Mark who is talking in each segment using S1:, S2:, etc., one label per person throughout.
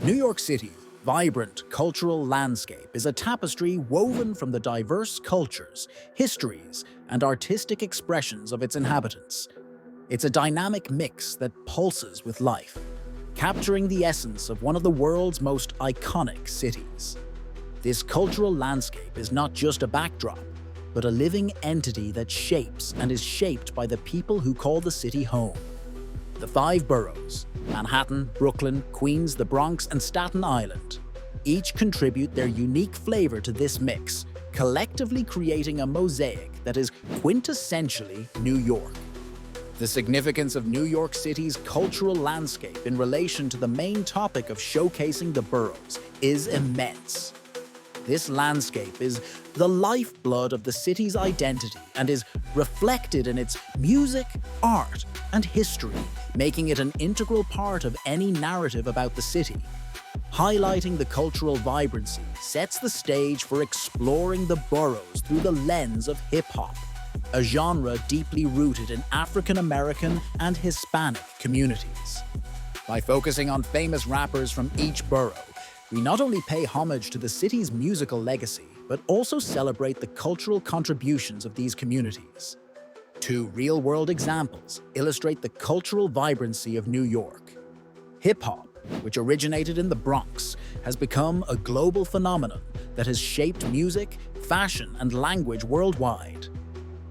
S1: New York City's vibrant cultural landscape is a tapestry woven from the diverse cultures, histories, and artistic expressions of its inhabitants. It's a dynamic mix that pulses with life, capturing the essence of one of the world's most iconic cities. This cultural landscape is not just a backdrop, but a living entity that shapes and is shaped by the people who call the city home. The five boroughs, Manhattan, Brooklyn, Queens, the Bronx, and Staten Island, each contribute their unique flavor to this mix, collectively creating a mosaic that is quintessentially New York. The significance of New York City's cultural landscape in relation to the main topic of showcasing the boroughs is immense. This landscape is the lifeblood of the city's identity and is reflected in its music, art, and history, making it an integral part of any narrative about the city. Highlighting the cultural vibrancy sets the stage for exploring the boroughs through the lens of hip-hop, a genre deeply rooted in African American and Hispanic communities. By focusing on famous rappers from each borough, we not only pay homage to the city's musical legacy, but also celebrate the cultural contributions of these communities. Two real-world examples illustrate the cultural vibrancy of New York. Hip-hop, which originated in the Bronx, has become a global phenomenon that has shaped music, fashion, and language worldwide.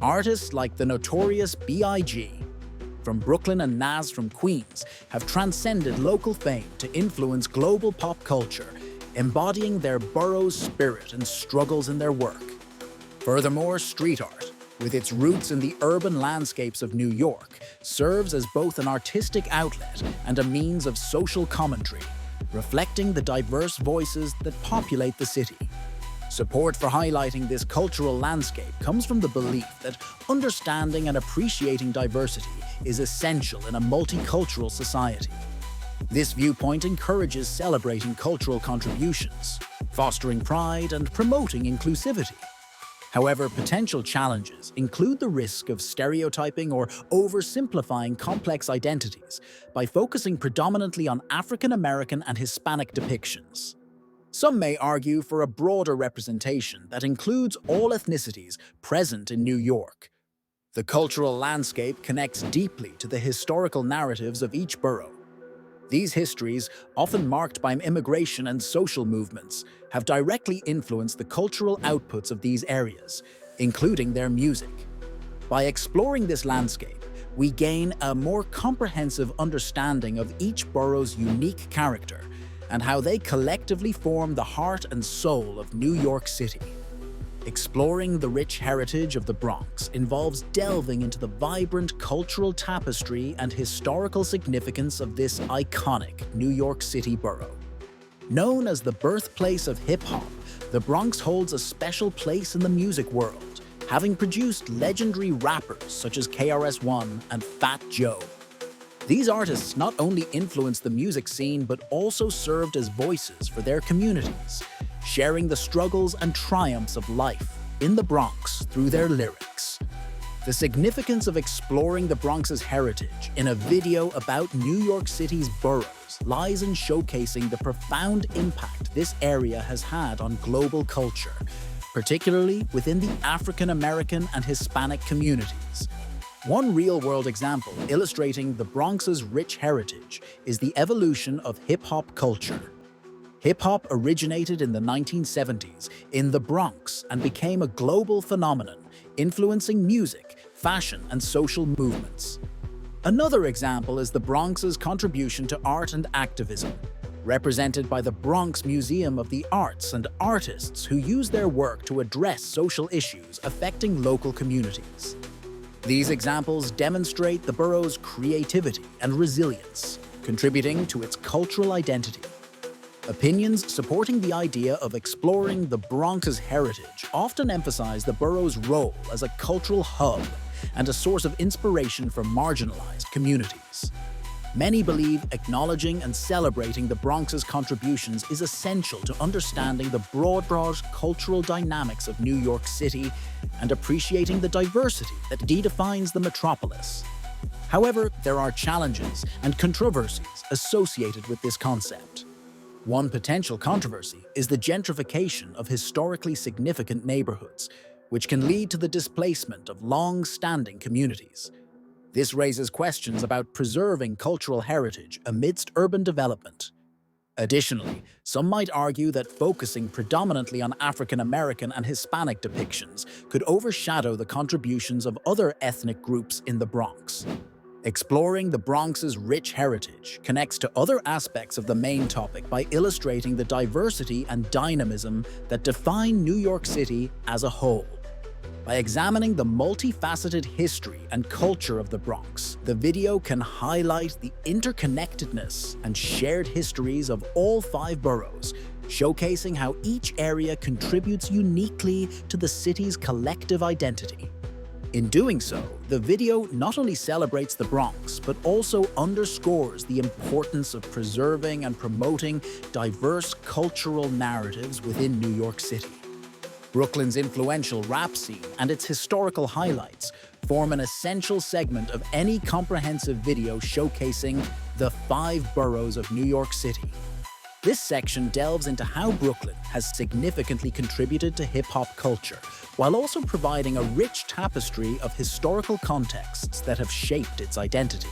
S1: Artists like the notorious B.I.G. from Brooklyn and Nas from Queens have transcended local fame to influence global pop culture, embodying their borough's spirit and struggles in their work. Furthermore, street art, with its roots in the urban landscapes of New York, serves as both an artistic outlet and a means of social commentary, reflecting the diverse voices that populate the city. Support for highlighting this cultural landscape comes from the belief that understanding and appreciating diversity is essential in a multicultural society. This viewpoint encourages celebrating cultural contributions, fostering pride, and promoting inclusivity. However, potential challenges include the risk of stereotyping or oversimplifying complex identities by focusing predominantly on African American and Hispanic depictions. Some may argue for a broader representation that includes all ethnicities present in New York. The cultural landscape connects deeply to the historical narratives of each borough. These histories, often marked by immigration and social movements, have directly influenced the cultural outputs of these areas, including their music. By exploring this landscape, we gain a more comprehensive understanding of each borough's unique character and how they collectively form the heart and soul of New York City. Exploring the rich heritage of the Bronx involves delving into the vibrant cultural tapestry and historical significance of this iconic New York City borough. Known as the birthplace of hip-hop, the Bronx holds a special place in the music world, having produced legendary rappers such as KRS-One and Fat Joe. These artists not only influenced the music scene but also served as voices for their communities, sharing the struggles and triumphs of life in the Bronx through their lyrics. The significance of exploring the Bronx's heritage in a video about New York City's boroughs lies in showcasing the profound impact this area has had on global culture, particularly within the African American and Hispanic communities. One real-world example illustrating the Bronx's rich heritage is the evolution of hip-hop culture. Hip-hop originated in the 1970s in the Bronx and became a global phenomenon, influencing music, fashion, and social movements. Another example is the Bronx's contribution to art and activism, represented by the Bronx Museum of the Arts and artists who use their work to address social issues affecting local communities. These examples demonstrate the borough's creativity and resilience, contributing to its cultural identity. Opinions supporting the idea of exploring the Bronx's heritage often emphasize the borough's role as a cultural hub and a source of inspiration for marginalized communities. Many believe acknowledging and celebrating the Bronx's contributions is essential to understanding the broad cultural dynamics of New York City and appreciating the diversity that defines the metropolis. However, there are challenges and controversies associated with this concept. One potential controversy is the gentrification of historically significant neighborhoods, which can lead to the displacement of long-standing communities. This raises questions about preserving cultural heritage amidst urban development. Additionally, some might argue that focusing predominantly on African American and Hispanic depictions could overshadow the contributions of other ethnic groups in the Bronx. Exploring the Bronx's rich heritage connects to other aspects of the main topic by illustrating the diversity and dynamism that define New York City as a whole. By examining the multifaceted history and culture of the Bronx, the video can highlight the interconnectedness and shared histories of all 5 boroughs, showcasing how each area contributes uniquely to the city's collective identity. In doing so, the video not only celebrates the Bronx, but also underscores the importance of preserving and promoting diverse cultural narratives within New York City. Brooklyn's influential rap scene and its historical highlights form an essential segment of any comprehensive video showcasing the 5 boroughs of New York City. This section delves into how Brooklyn has significantly contributed to hip-hop culture, while also providing a rich tapestry of historical contexts that have shaped its identity.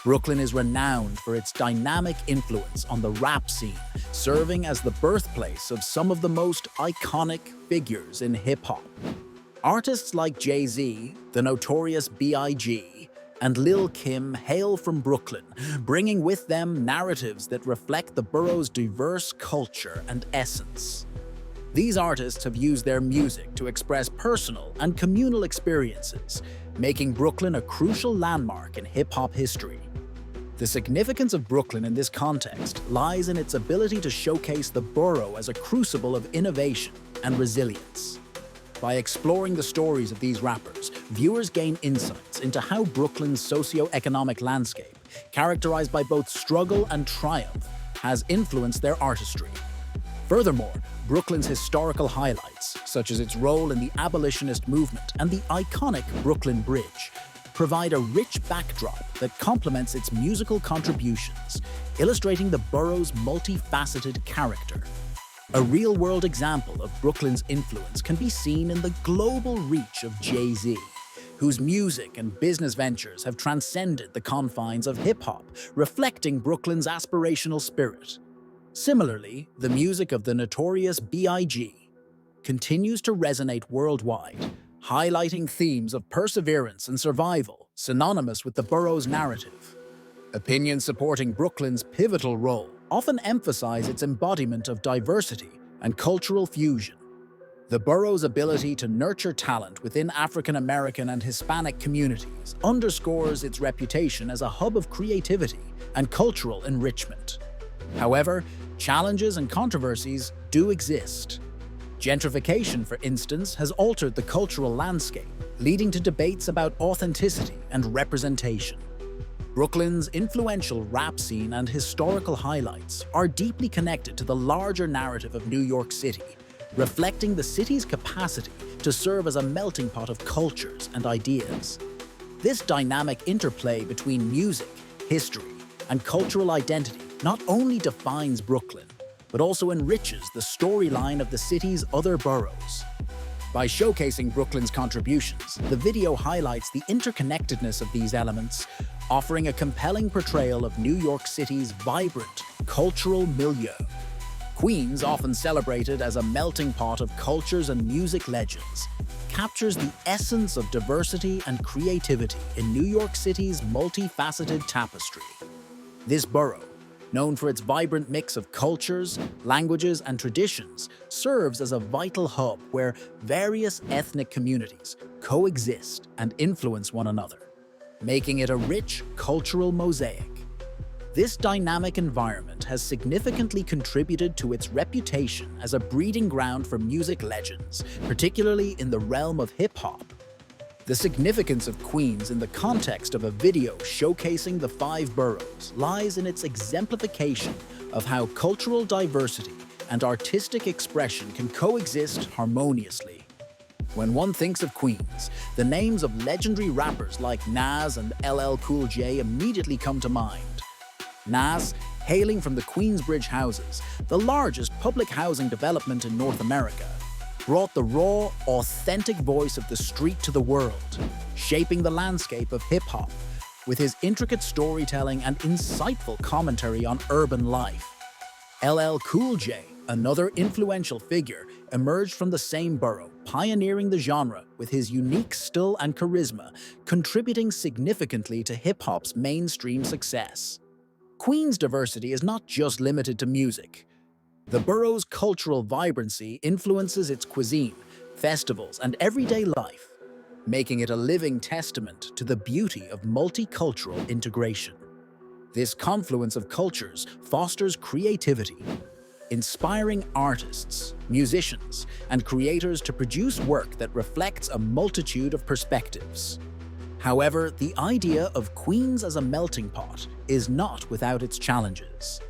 S1: Brooklyn is renowned for its dynamic influence on the rap scene, serving as the birthplace of some of the most iconic figures in hip-hop. Artists like Jay-Z, the Notorious B.I.G., and Lil' Kim hail from Brooklyn, bringing with them narratives that reflect the borough's diverse culture and essence. These artists have used their music to express personal and communal experiences, making Brooklyn a crucial landmark in hip-hop history. The significance of Brooklyn in this context lies in its ability to showcase the borough as a crucible of innovation and resilience. By exploring the stories of these rappers, viewers gain insights into how Brooklyn's socio-economic landscape, characterized by both struggle and triumph, has influenced their artistry. Furthermore, Brooklyn's historical highlights, such as its role in the abolitionist movement and the iconic Brooklyn Bridge, provide a rich backdrop that complements its musical contributions, illustrating the borough's multifaceted character. A real-world example of Brooklyn's influence can be seen in the global reach of Jay-Z, whose music and business ventures have transcended the confines of hip-hop, reflecting Brooklyn's aspirational spirit. Similarly, the music of the Notorious B.I.G. continues to resonate worldwide, highlighting themes of perseverance and survival, synonymous with the borough's narrative. Opinions supporting Brooklyn's pivotal role often emphasize its embodiment of diversity and cultural fusion. The borough's ability to nurture talent within African American and Hispanic communities underscores its reputation as a hub of creativity and cultural enrichment. However, challenges and controversies do exist. Gentrification, for instance, has altered the cultural landscape, leading to debates about authenticity and representation. Brooklyn's influential rap scene and historical highlights are deeply connected to the larger narrative of New York City, reflecting the city's capacity to serve as a melting pot of cultures and ideas. This dynamic interplay between music, history, and cultural identity not only defines Brooklyn, but also enriches the storyline of the city's other boroughs. By showcasing Brooklyn's contributions, the video highlights the interconnectedness of these elements, offering a compelling portrayal of New York City's vibrant cultural milieu. Queens, often celebrated as a melting pot of cultures and music legends, captures the essence of diversity and creativity in New York City's multifaceted tapestry. This borough, known for its vibrant mix of cultures, languages, and traditions, serves as a vital hub where various ethnic communities coexist and influence one another, making it a rich cultural mosaic. This dynamic environment has significantly contributed to its reputation as a breeding ground for music legends, particularly in the realm of hip-hop. The significance of Queens in the context of a video showcasing the 5 boroughs lies in its exemplification of how cultural diversity and artistic expression can coexist harmoniously. When one thinks of Queens, the names of legendary rappers like Nas and LL Cool J immediately come to mind. Nas, hailing from the Queensbridge Houses, the largest public housing development in North America, brought the raw, authentic voice of the street to the world, shaping the landscape of hip-hop with his intricate storytelling and insightful commentary on urban life. LL Cool J, another influential figure, emerged from the same borough, pioneering the genre with his unique style and charisma, contributing significantly to hip-hop's mainstream success. Queens' diversity is not just limited to music. The borough's cultural vibrancy influences its cuisine, festivals, and everyday life, making it a living testament to the beauty of multicultural integration. This confluence of cultures fosters creativity, inspiring artists, musicians, and creators to produce work that reflects a multitude of perspectives. However, the idea of Queens as a melting pot is not without its challenges.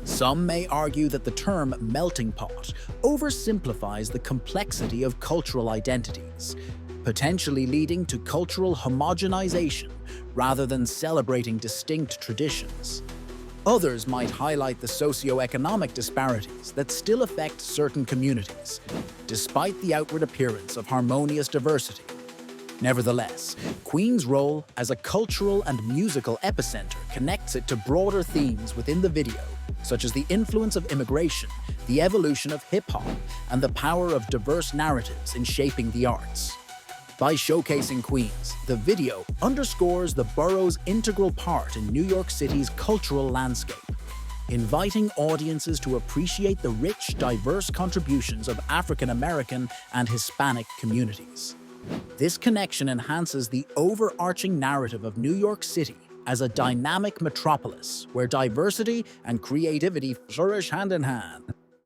S1: Some may argue that the term melting pot oversimplifies the complexity of cultural identities, potentially leading to cultural homogenization rather than celebrating distinct traditions. Others might highlight the socio-economic disparities that still affect certain communities, despite the outward appearance of harmonious diversity. Nevertheless, Queen's role as a cultural and musical epicenter connects it to broader themes within the video, such as the influence of immigration, the evolution of hip-hop, and the power of diverse narratives in shaping the arts. By showcasing Queens, the video underscores the borough's integral part in New York City's cultural landscape, inviting audiences to appreciate the rich, diverse contributions of African American and Hispanic communities. This connection enhances the overarching narrative of New York City as a dynamic metropolis where diversity and creativity flourish hand in hand.